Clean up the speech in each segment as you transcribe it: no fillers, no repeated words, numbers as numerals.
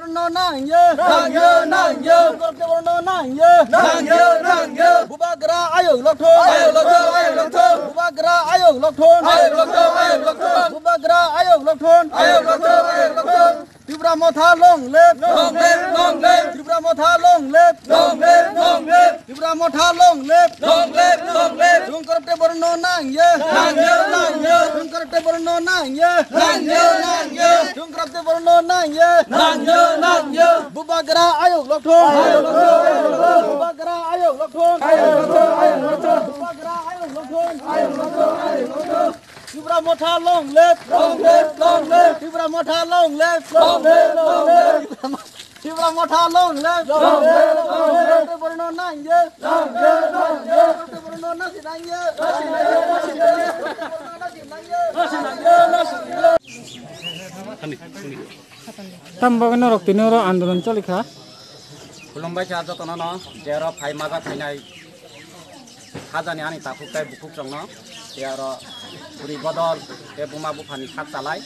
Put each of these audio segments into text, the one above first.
Borno nangye Korte Borno nangye Bubagra ayo lokthon Bubagra ayo lokthon Bubagra ayo lokthon Tripura motha long lep Tripura motha long lep Tripura motha long lep Jung Korte Borno nangye Jung Korte Borno nangye Jung Korte Borno nangye Bubagra ayo lokthon Bubagra ayo lokthon Bubagra ayo lokthon Tripura motha long lep Tripura motha long lep Tripura motha long lep Korte Borno nangye Korte Borno nasi nangye Tambahkan rok tini orang andolan calikha. Kulumbai charge to no jero phai maga thainai khajani ani tapuk tai bukuk jongno jero puri bodol te buma bufani khat chalai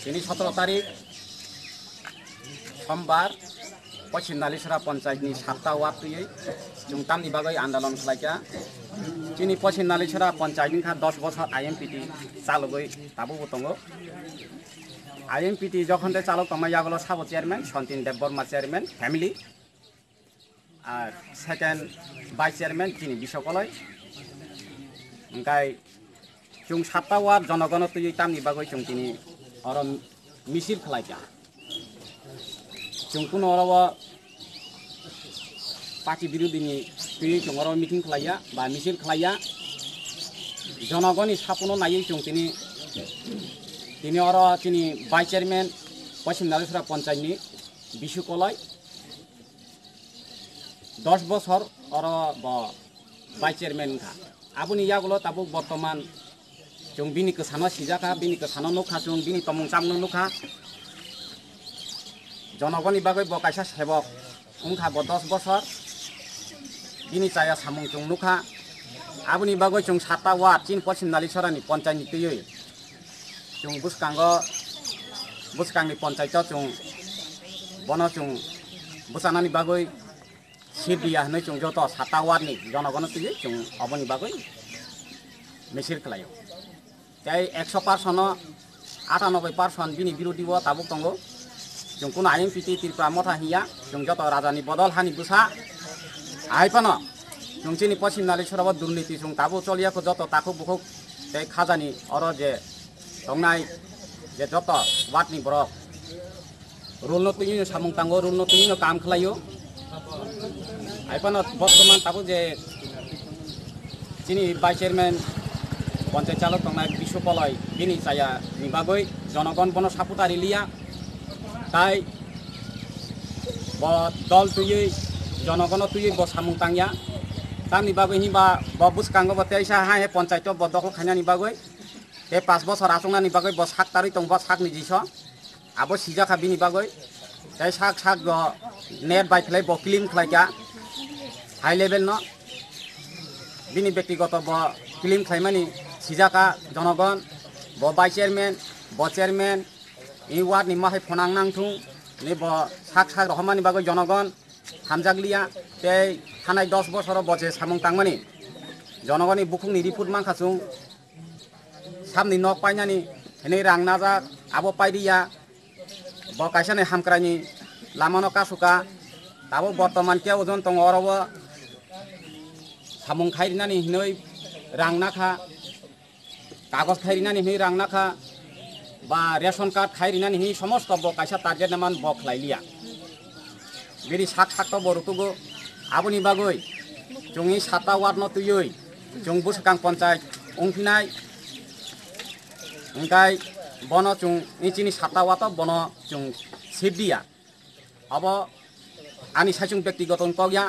ini 17 tarik sombar Pochin Nalisra Panchayat ni 7ta ward tuyei jungtam ni bagai andolan khlaika chini Pochin Nalisra Panchayat ni kha 10 bochor IMPT chalogoi tabu botongo IMPT যখন চালক তমাইয়া হলো sub chairman সন্তিন Debbarma chairman family আর second vice chairman তিনি বিশ্বকলয় ওঙ্কাই চুং 7টা word জনগণ তুই তামনি বাগৈ চুং তিনি অর মিছিল খালাইকা চুং কোন অরব পার্টি বিরোধীনি তুই চুং অর মিটিং খালাইয়া বা মিছিল খালাইয়া জনগণই সাপনো নাইয়ে চুং তিনি অর তিনি ভাইস চেয়ারম্যান পশ্চিম নালিশরা পঞ্চায়েতনি বিশ্বকলয় 10 বছর অর ভাইস চেয়ারম্যান খা আপনি ইয়াগুলো তাবু বর্তমান जों बिनि गोसानो सिजाखा बिनि गोसानो नुखा जों बिनि तमं चामनो नुखा जनगणनि बागै बकायसा सेबक उनखा 10 बছর बिनि चाया सामं जों नुखा आबुनि बागै जों 7टा वार्ड चिन पश्चिम नालिसरानि पञ्चायतनि तयै जों बुसकांनि पञ्चायत जों बनो जों बुसानानि बागै सिबिया होनै जों जत 7टा वार्डनि जनगण तयै जों अबनि बागै मिसिर खालायो তাই 100% 98% बिनि बिरोधी व ताबुक दंगो जों कोन आइएमपिटी त्रिपुरा मथा हिया जों जत राजानि बदल हानि बुसा आइपन जों चिनि पश्चिम नालिसराव दुर्नीति जों ताबु चलियाखौ जत ताखौ बुखौ तै खाजानि अर जे दंनाय जे जत वाटनि ब्रक रुलनो तुइनो सामुं तांगो रुलनो तुइनो काम खलायो आइपन बर्तमान ताबु जे चिनि भाइस चेयरमैन পঞ্চায়েত চালক তংনাই বিশ্বকলয় বিনি চায়া নিবাগৈ জনগণ বন সাপুতারি লিয়া তাই দল তুই জনগণ তুই সামুং তাংয়া তার নিবাগৈ হিবা বুসকাঙ্গ বতেইসা হাহে পঞ্চায়েত বদখল খাইনা নিবাগৈ তে 5 বছর আসংনা নিবাগৈ সাক তারি তং সাক নিজিস আবো সিজাখা বিনি বাগৈ তাই সাক নেট বাইখলাই ক্লিম খাইকা হাই লেভেল ন বিনি ব্যক্তিগত ক্লিম খাইমানি সিজাকা জনগণ ভাইস চেয়ারম্যান এই ওয়ার্ড নি মাহে ফনাং নাংথুং নি সাক রহমানি বাগৈ জনগণ হামজাগলিয়া তে থানায় 10 বছর বছে সামং তাংমানি জনগণনি বুকুংনি রিপোর্ট মাংখাসুং সামনি নক পাইনানি হেনে রাং নাজাক আবো পাইরিয়া কাইসানি হামক্রানি লামানো কাসুকা তাবো বর্তমান কে ওজন তং অরব সামং খাইরিনানি হিनै রাং নাখা কাগজ খাইরিনানি হি রাং নাখা বা রেশন কার্ড খাইরিনানি হি সমস্ত কাইসা টার্গেট নামান খাইলিয়া বেরি সাক বরতুগো আবুনি বাগৈ जोंनि 7टा वार्ड न तुयै जों बुसकां पञ्चायत उंफिनाय ओंखाय बनो जों निचिनि 7टा वार्ड बनो जों सिदिया अब आनि साइचुं व्यक्तिगत उनकया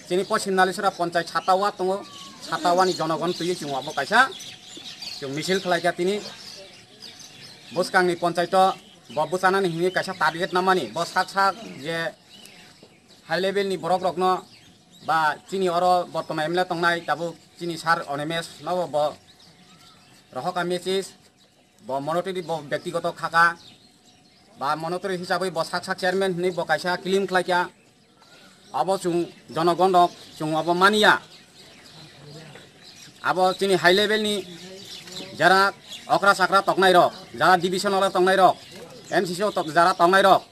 जोंनि पश्चिम नालिसरा पञ्चायत 7टा वार्ड दङ 7टा वार्डनि जनगण तुयै जों अब कायसा जों मिसिल खालायगा तिनि बुसकांनि पञ्चायत बुसानानि हिनि कायसा टार्गेट नामानि साक जे हाई लेभेलनि बरक रकन बा चिनी अर बर्तमान एमएलए तंनाय दाबो चिनी सार अनेमेस नव ब रहका मेसेज ब मनोटरी ब व्यक्तिगत खाका বা মনতরি হিসাবে ব সাক সাক চেয়ারম্যান হনি ব কাইসা ক্লিম খাইকা আবো চুং জনগণ রক চুং আবো মানিয়া আবো চিনি হাই লেভেলনি যারা অকরা সাকরা তকনাই রক যারা ডিভিশনাল তকনাই রক এমসিসি যারা তকনাই রক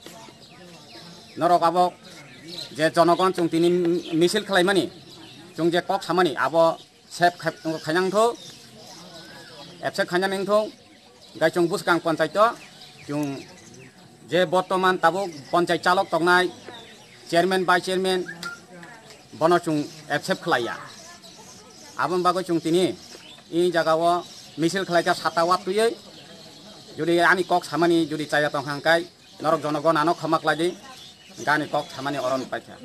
নরক আবো যে জনগণ চুং তিনি মিছিল খালাইমানি চুং যে কক সামানি আবো সেপ খাইনাंगथौ এপসেপ খাইনাंगथौ গাই চুং বুসকাং পঞ্চায়েত চুং যে বর্তমান তাবো পঞ্চায়েত চালক তকনাই চেয়ারম্যান ভাইস চেয়ারম্যান বন চুং এপসেপ খালাইয়া আবন বাগৈ চুং তিনি ই জায়গাও মিছিল খালাইকা সাতাওয়া তুই যদি আমি কক সামানি যদি চাইয়া তংখাংকাই নরক জনগণ আনো ক্ষমাক লাগি গানি কক সামানি অরণ পাইছা